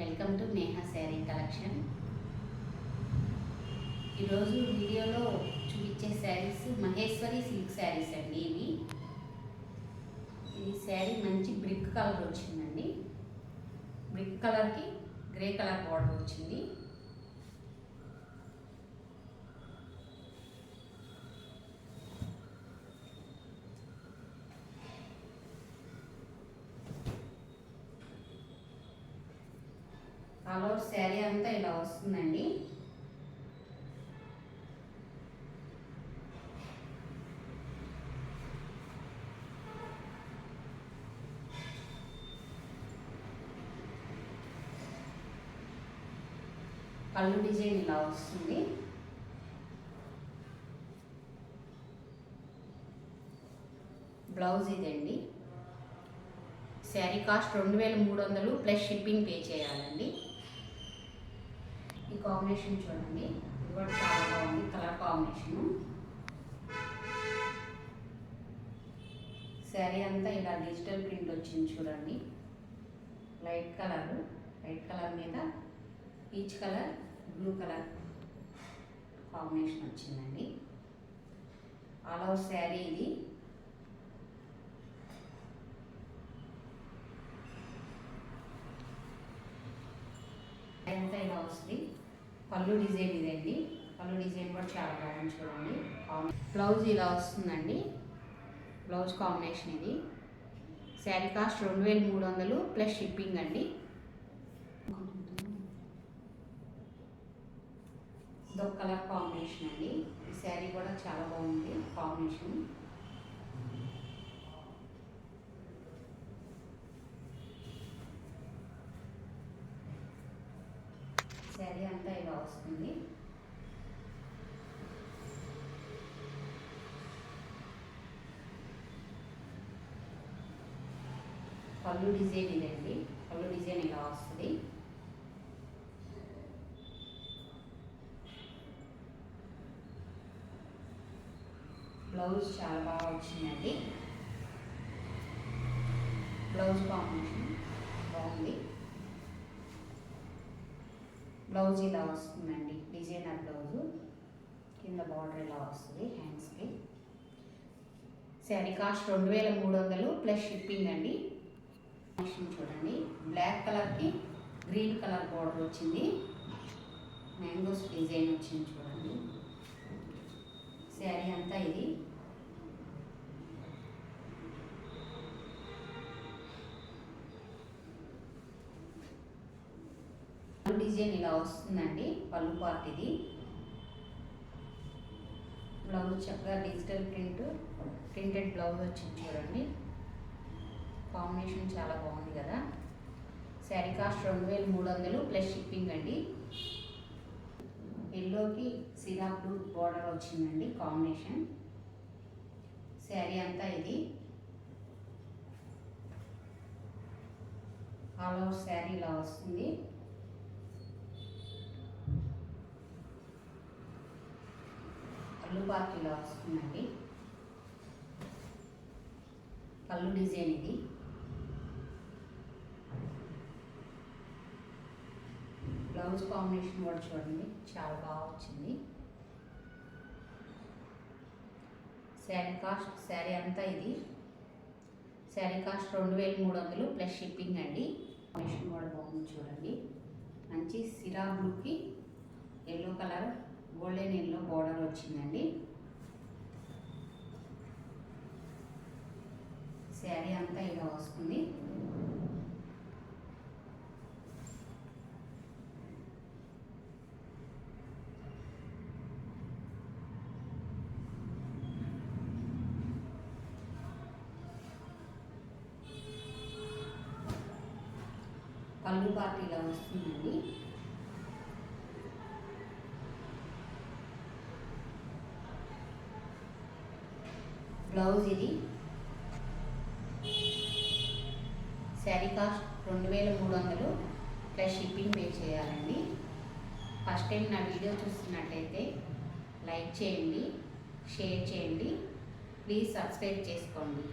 Welcome to Neha sari collection. ఈరోజు వీడియోలో చూపించే శారీస్ మహేశ్వరి సిల్క్ శారీస్ అండి. ఈ శారీ మంచి బ్రిక్ కలర్ వచ్చిందండి. బ్రిక్ కలర్కి గ్రే కలర్ బార్డర్ వచ్చింది. ఆల్ ఓవర్ శారీ అంతా ఇలా వస్తుందండి. పళ్ళు డిజైన్ ఇలా వస్తుంది. బ్లౌజ్ ఇదండి. Sari cost 2300 plus shipping pay చేయాలండి. ఈ కాంబినేషన్ చూడండి, ఇది కూడా చాలా బాగుంది కలర్ కాంబినేషను. శారీ అంతా ఇలా డిజిటల్ ప్రింట్ వచ్చింది చూడండి. లైట్ కలర్ మీద peach colour, blue colour combination వచ్చిందండి. ఆల్ ఓవర్ శారీ ఇది. అంతా ఇలా వస్తుంది. పళ్ళు డిజైన్ ఇదండి. పళ్ళు డిజైన్ కూడా చాలా బాగుంది చూడండి. బ్లౌజ్ ఇలా వస్తుందండి. బ్లౌజ్ కాంబినేషన్ ఇది. శారీ కాస్ట్ 2300 ప్లస్ షిప్పింగ్ అండి. ఇదొక కలర్ కాంబినేషన్ అండి. ఈ శారీ కూడా చాలా బాగుంది కాంబినేషన్. శారీ అంతా ఇలా వస్తుంది. పళ్ళు డిజైన్ ఇదండి. పళ్ళు డిజైన్ ఇలా వస్తుంది. బ్లౌజ్ చాలా బాగా వచ్చిందండి. బ్లౌజ్ కాంబినేషన్ బాగుంది. బ్లౌజ్ ఇలా వస్తుందండి. Designer blouse. కింద బార్డర్ ఇలా వస్తుంది హ్యాండ్స్కి. శారీ కాస్ట్ 2300 ప్లస్ షిప్పింగ్ అండి. చూడండి, బ్లాక్ కలర్కి గ్రీన్ కలర్ బార్డర్ వచ్చింది. మ్యాంగోస్ డిజైన్ వచ్చింది చూడండి. శారీ అంతా ఇది. డిజైన్ ఇలా వస్తుందండి. పళ్ళు పార్ట్ ఇది. బ్లౌజ్ చక్కగా డిజిటల్ ప్రింటెడ్ బ్లౌజ్ వచ్చింది చూడండి. కాంబినేషన్ చాలా బాగుంది కదా. శారీ కాస్ట్ 2300 ప్లస్ షిప్పింగ్ అండి. ఎల్లోకి సిరా బ్లూ బార్డర్ వచ్చిందండి కాంబినేషన్. శారీ అంతా ఇది. ఆల్ ఓవర్ శారీ ఇలా వస్తుంది. పళ్ళు పార్ట్ ఇలా వస్తుందండి. పళ్ళు డిజైన్ ఇది. బ్లౌజ్ కాంబినేషన్ కూడా చూడండి, చాలా బాగా వచ్చింది. శారీ అంతా ఇది. శారీ కాస్ట్ 2300 ప్లస్ షిప్పింగ్ అండి. కాంబినేషన్ కూడా బాగుంది చూడండి. మంచి సిరా బ్లూకి yellow colour, golden yellow border వచ్చిందండి. శారీ అంతా ఇలా వస్తుంది. పళ్ళు పార్ట్ ఇలా వస్తుందండి. బ్లౌజ్ ఇది. Sari cost 2300 plus shipping pay చేయాలండి. ఫస్ట్ టైం నా వీడియో చూస్తున్నట్లయితే లైక్ చేయండి, షేర్ చేయండి, ప్లీజ్ సబ్స్క్రైబ్ చేసుకోండి.